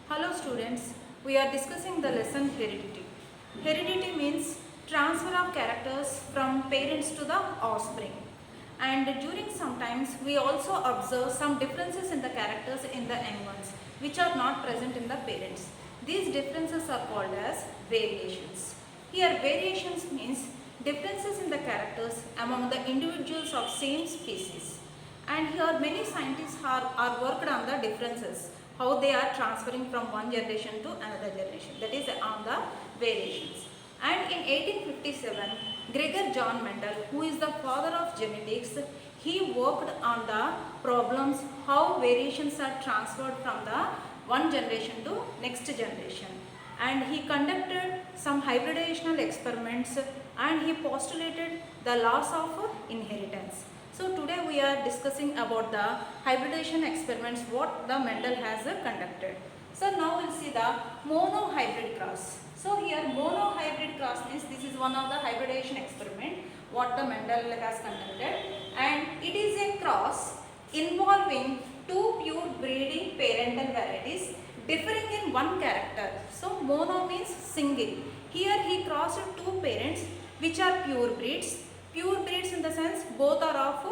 Hello students, we are discussing the lesson heredity. Heredity means transfer of characters from parents to the offspring. And during sometimes we also observe some differences in the characters in the young ones which are not present in the parents. These differences are called as variations. Here variations means differences in the characters among the individuals of same species. And here many scientists are worked on the differences, how they are transferring from one generation to another generation, that is on the variations. And in 1857, Gregor John Mendel, who is the father of genetics, he worked on the problems how variations are transferred from the one generation to next generation. And he conducted some hybridational experiments and he postulated the laws of inheritance. So today we are discussing about the hybridization experiments what the Mendel has conducted. So now we'll see the monohybrid cross. So here monohybrid cross means this is one of the hybridization experiment what the Mendel has conducted, and it is a cross involving two pure breeding parental varieties differing in one character. So mono means single. Here he crossed two parents which are pure breeds. Pure breeds in the sense both are of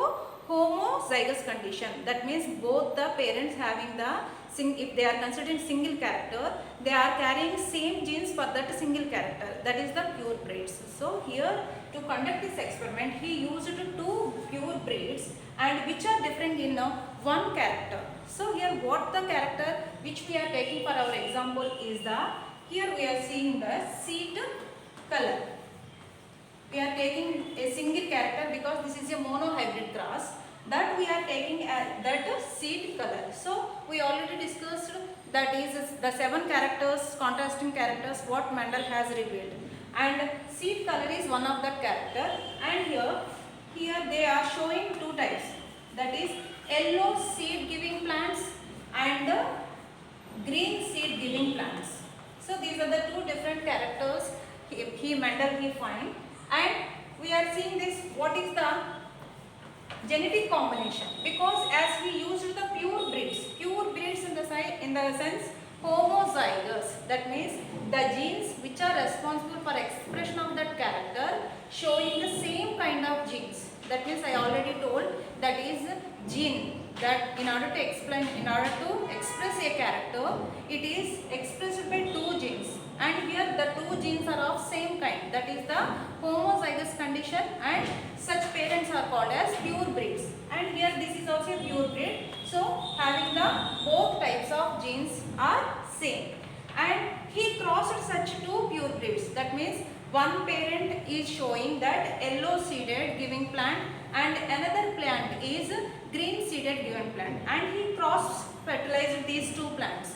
homozygous condition. That means both the parents having the if they are considered single character, they are carrying same genes for that single character. That is the pure breeds. So here to conduct this experiment, he used two pure breeds and which are different in one character. So here what the character which we are taking for our example is the, here we are seeing the seed color. We are taking a single character because this is a monohybrid cross, that we are taking that seed color. So we already discussed that is the 7 characters, contrasting characters what Mendel has revealed, and seed color is one of that character. And here they are showing two types, that is yellow seed giving plants and green seed giving plants. So these are the two different characters Mendel find. And we are seeing this, what is the genetic combination, because as we used the pure breeds in the sense homozygous, that means the genes which are responsible for expression of that character showing the same kind of genes. That means I already told that is gene, that in order to express a character, it is expressed by two genes, and here the two genes are of same kind, that is the homozygous condition, and such parents are called as pure breeds. And here this is also a pure breed, so having the both types of genes are same. And he crossed such two pure breeds, that means one parent is showing that yellow seeded giving plant and another plant is green seeded given plant, and he cross fertilized these two plants,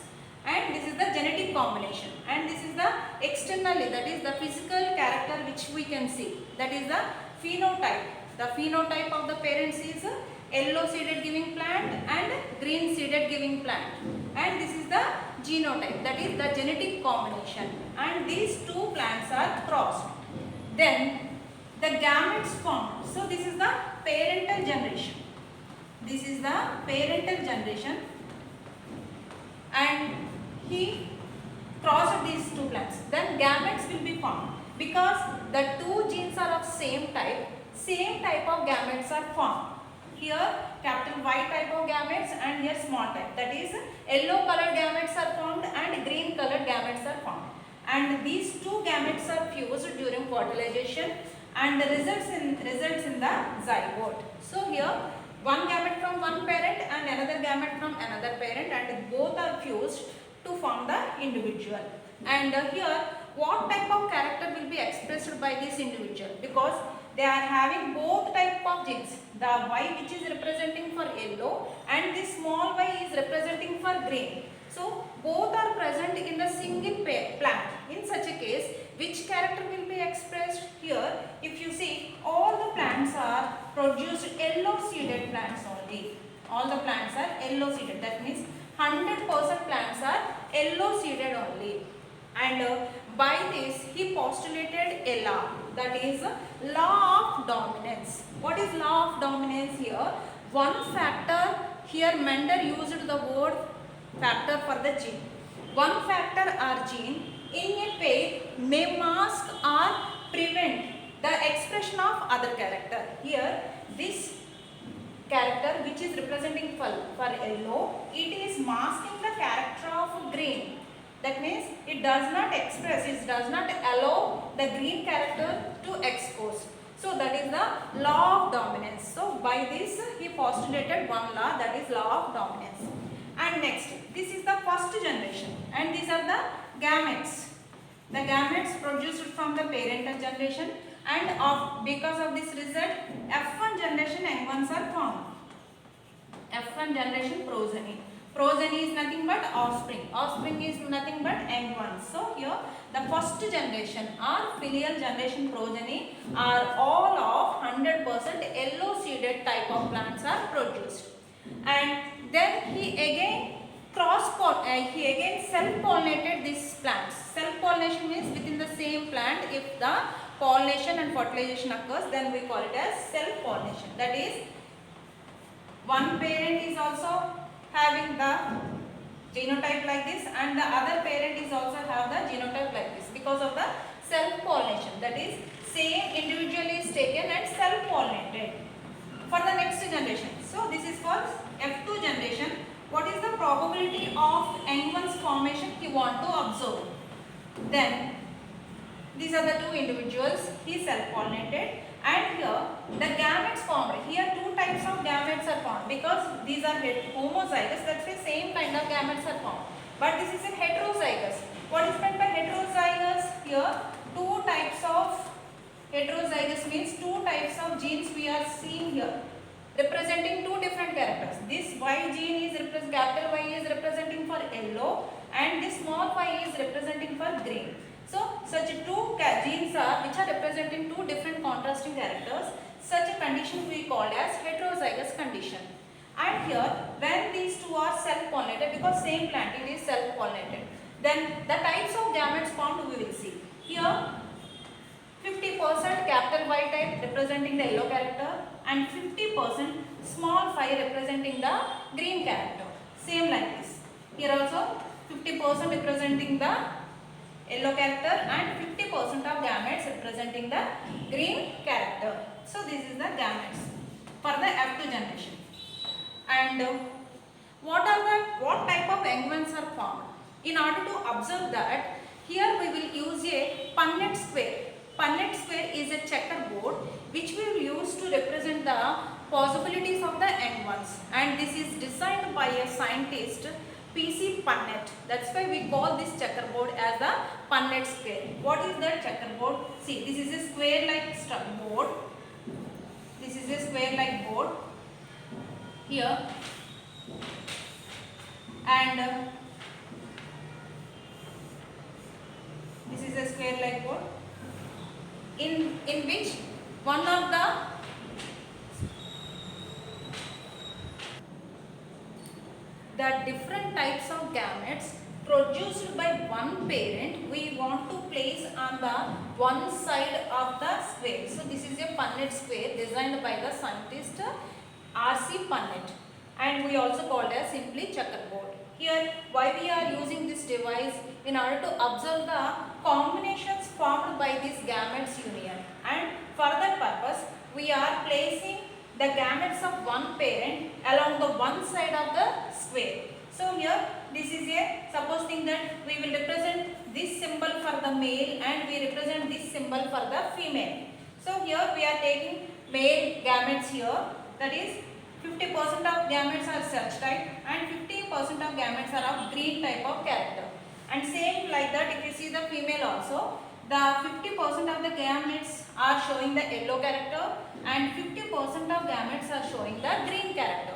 and this is the genetic combination. And this is the externally, that is the physical character which we can see, that is the phenotype. The phenotype of the parents is yellow seeded giving plant and green seeded giving plant, and this is the genotype, that is the genetic combination, and these two plants are crossed. Then the gametes formed. So this is the parental generation. This is the parental generation, and he crossed these two plants. Then gametes will be formed because the two genes are of same type of gametes are formed. Here capital Y type of gametes and here small type, that is yellow colored gametes are formed and green colored gametes are formed, and these two gametes are fused during fertilization and results in the zygote. So here one gamete from one parent and another gamete from another parent, and both are fused to form the individual. And here what type of character will be expressed by this individual, because they are having both type of genes, the Y which is representing for yellow and this small y is representing for green. So both are present in the single plant. In such a case, which character will be expressed here? If you see, all the plants are produced yellow seeded plants only. All the plants are yellow seeded. That means 100% plants are yellow seeded only. And by this he postulated a law, that is law of dominance. What is law of dominance here? One factor, here Mendel used the word factor for the gene. one factor or gene in a pair may mask or prevent the expression of other character. Here this character which is representing for yellow, it is masking the character of green. That means it does not express, it does not allow the green character to expose. So that is the law of dominance. So by this he postulated one law, that is law of dominance. And next, this is the first generation and these are the gametes. The gametes produced from the parental generation, and because of this result F1 generation young ones are formed. F1 generation progeny. Progeny is nothing but offspring. Offspring is nothing but young ones. So here the first generation or filial generation progeny are all of 100% yellow seeded type of plants are produced. And then he again self-pollinated these plants. Self-pollination means within the same plant if the pollination and fertilization occurs, then we call it as self-pollination. That is, one parent is also having the genotype like this and the other parent is also have the genotype like this because of the self-pollination. That is, same individual is taken and self-pollinated for the next generation. So this is for F2 generation. What is the probability of young ones formation he want to observe? Then these are the two individuals, he self-pollinated, and here the gametes formed. Here two types of gametes are formed because these are homozygous, that's why same kind of gametes are formed. But this is a heterozygous. What is meant by heterozygous? Here two types of heterozygous means two types of genes we are seeing here representing two different characters. This Y gene is capital Y is representing for yellow and this small y is representing for green. So such two genes are which are representing two different contrasting characters. Such a condition we call as heterozygous condition. And here when these two are self-pollinated, because same plant it is self-pollinated, then the types of gametes formed we will see. Here 50% capital Y type representing the yellow character and 50% small phi representing the green character. Same like this. Here also 50% representing the yellow character and 50% of gametes representing the green character. So this is the gametes for the F2 generation. And what type of young ones are formed? In order to observe that, here we will use a Punnett square. Punnett square is a checkerboard which we will use to represent the possibilities of the young ones, and this is designed by a scientist P.C. Punnett. That's why we call this checkerboard as the Punnett square. What is that checkerboard? See, this is a square like board. This is a square like board here, and this is a square like board in which one of the different types of gametes produced by one parent we want to place on the one side of the square. So this is a Punnett square designed by the scientist R.C. Punnett, and we also call it as simply checkerboard. Here why we are using this device? In order to observe the combinations formed by this gametes union, and for that purpose we are placing the gametes of one parent along the one side of the square. So here this is a supposing that we will represent this symbol for the male and we represent this symbol for the female. So here we are taking male gametes here, that is 50% of gametes are such type and 50% of gametes are of green type of character. And same like that if you see the female also, the 50% of the gametes are showing the yellow character and 50% of gametes are showing the green character.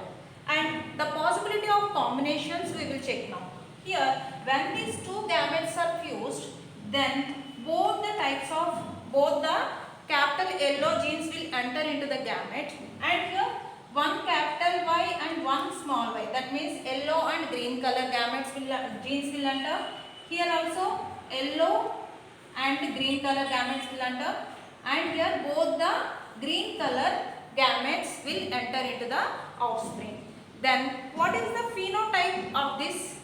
And the possibility of combinations we will check now. Here when these two gametes are fused, then both the capital yellow genes will enter into the gamete, and here one capital Y and one small y, that means yellow and green color genes will enter. Here also yellow and green color gametes will enter, and here both the green color gametes will enter into the offspring. Then what is the phenotype of this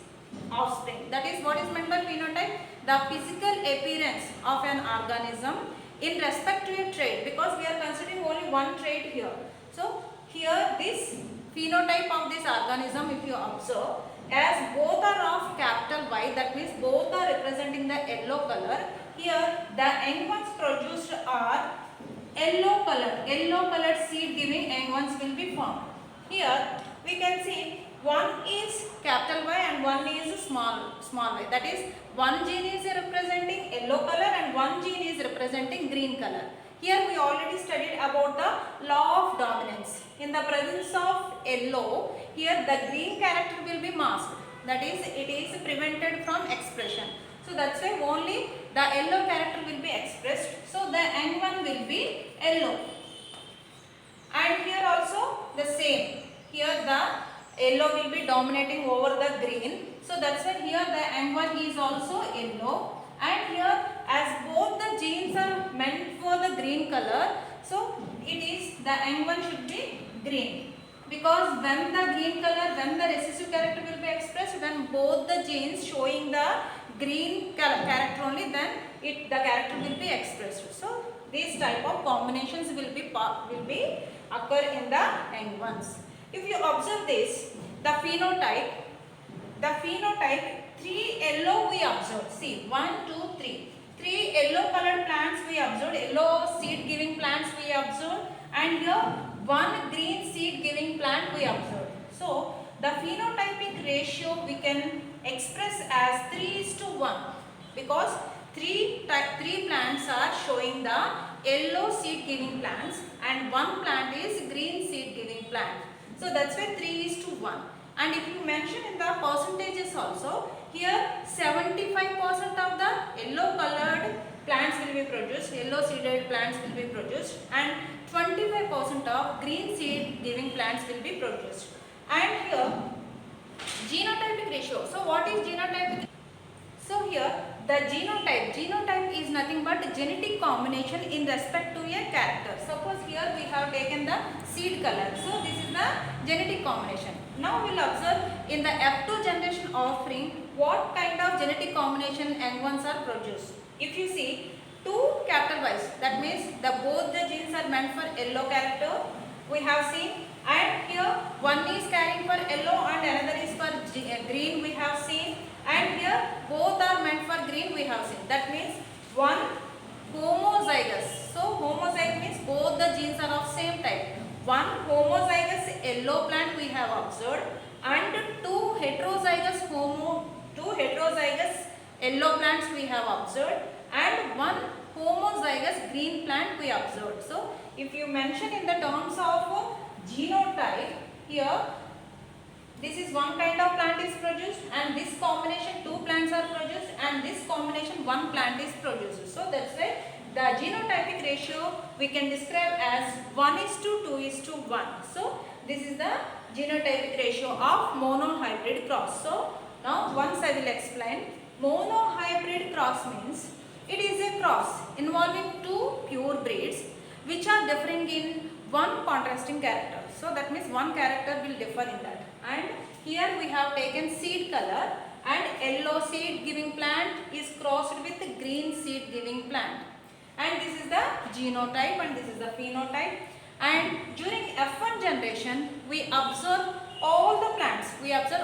offspring. That is what is meant by phenotype, the physical appearance of an organism in respect to a trait, because we are considering only one trait here. So here this phenotype of this organism, if you observe, as both are of capital Y, that means both are representing the yellow color. Here the young ones produced are yellow colored seed giving young ones will be formed. Here we can see one is capital Y and one is small y. That is, one gene is representing yellow color and one gene is representing green color. Here we already studied about the law of dominance. In the presence of yellow, here the green character will be masked. That is, it is prevented from expression. So that's why only the yellow character will be expressed. So the young one will be yellow. And here also the same. Here the yellow will be dominating over the green. So that's why here the young one is also yellow. And here, as both the genes are meant for the green color, so it is the young one should be green. Because when the green color, when the recessive character will be expressed, when both the genes showing the green character only, then the character will be expressed. So these type of combinations will be occur in the young ones. If you observe this, the phenotype, 3 yellow we observed. See, 1, 2, 3. 3 yellow colored plants we observed, yellow seed giving plants we observed, and here 1 green seed giving plant we observed. So the phenotypic ratio we can express as 3:1, because 3 plants are showing the yellow seed giving plants and 1 plant is green seed giving plant. So that's why 3:1. And if you mention in the percentages also, here 75% of the yellow colored plants will be produced, yellow seeded plants will be produced, and 25% of green seed giving plants will be produced. And here genotypic ratio. So what is genotypic? So here the genotype is nothing but genetic combination in respect to a character. Suppose here we have taken the seed color. So this is the genetic combination. Now we will observe in the F2 generation offspring what kind of genetic combination young ones are produced. If you see 2 capital Y's, that means both the genes are meant for yellow character, we have seen, and here one is carrying for yellow and another is for green we have seen, and here both are meant for green we have seen. That means one homozygous. So homozygous means both the genes are of same type. One homozygous yellow plant we have observed and two heterozygous yellow plants we have observed and one homozygous green plant we observed. So if you mention in the terms of genotype, here this is one kind of plant is produced and this combination 2 plants are produced and this combination 1 plant is produced. So that's why the genotypic ratio we can describe as 1:2:1. So this is the genotypic ratio of monohybrid cross. So now once I will explain. Monohybrid cross means it is a cross involving 2 pure breeds which are differing in one contrasting character. So that means one character will differ in that. And here we have taken seed color and yellow seed giving plant is crossed with green seed giving plant. And this is the genotype and this is the phenotype. And during F1 generation we observe all the plants.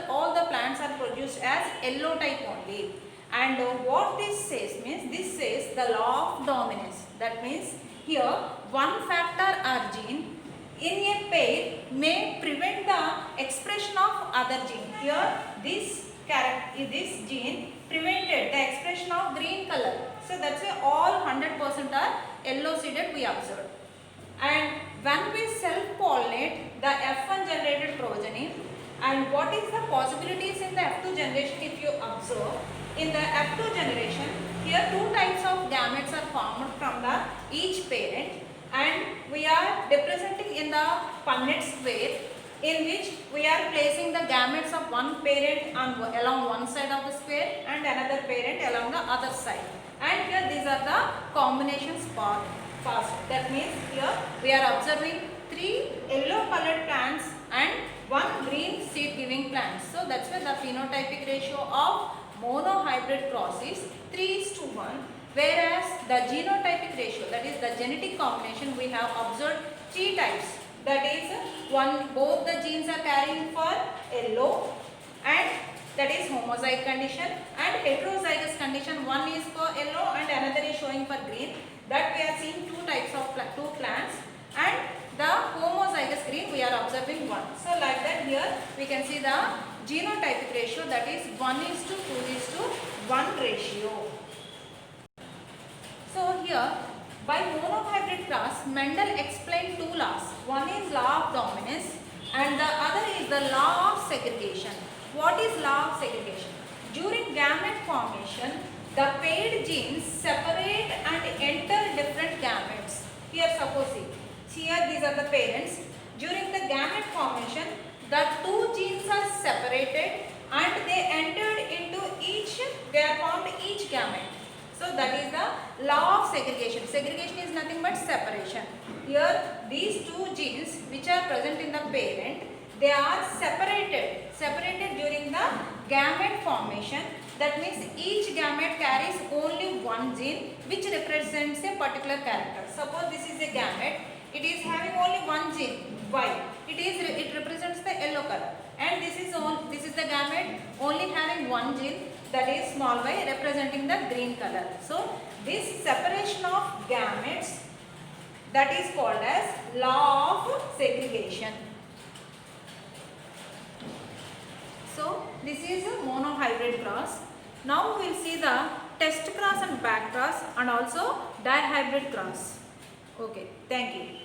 All the plants are produced as yellow type only. And what this says means, this says the law of dominance. That means here one factor or gene in a pair may prevent the expression of other gene. Here this gene prevented the expression of green color. So that's why all 100% are yellow seeded we observed. And when we self-pollinate the F1 generated progeny, and what is the possibilities in the F2 generation if you observe? In the F2 generation, here 2 types of gametes are formed from the each parent and we are representing in the Punnett square in which we are placing the gametes of one parent along one side of the square and another parent along the other side. And here these are the combinations passed. That means here we are observing 3 yellow colored plants and one green seed giving plant. So that's why the phenotypic ratio of monohybrid cross is 3:1, whereas the genotypic ratio, that is the genetic combination, we have observed three types. That is one, both the genes are carrying for yellow, and that is homozygote condition, and heterozygous condition, one is for yellow and another is showing for green. That we are seeing two types of two plants, and the homozygous green we are observing one. So like that here we can see the genotypic ratio, that is 1:2:1 ratio. So here by monohybrid cross, Mendel explained two laws. One is law of dominance and the other is the law of segregation. What is law of segregation? During gamete formation, the paired genes separate and enter different gametes. Here suppose see, here these are the parents. During the gamete formation, the two genes are separated and they entered into each, they are formed each gamete. So that is the law of segregation. Segregation is nothing but separation. Here these two genes which are present in the parent, they are separated during the gamete formation. That means each gamete carries only one gene which represents a particular character. Suppose this is a gamete, it is having only one gene, Y. It represents the yellow color. And this is the gamete only having one gene, that is small y, representing the green color. So this separation of gametes, that is called as law of segregation. So this is a monohybrid cross. Now we will see the test cross and back cross and also dihybrid cross. Okay, thank you.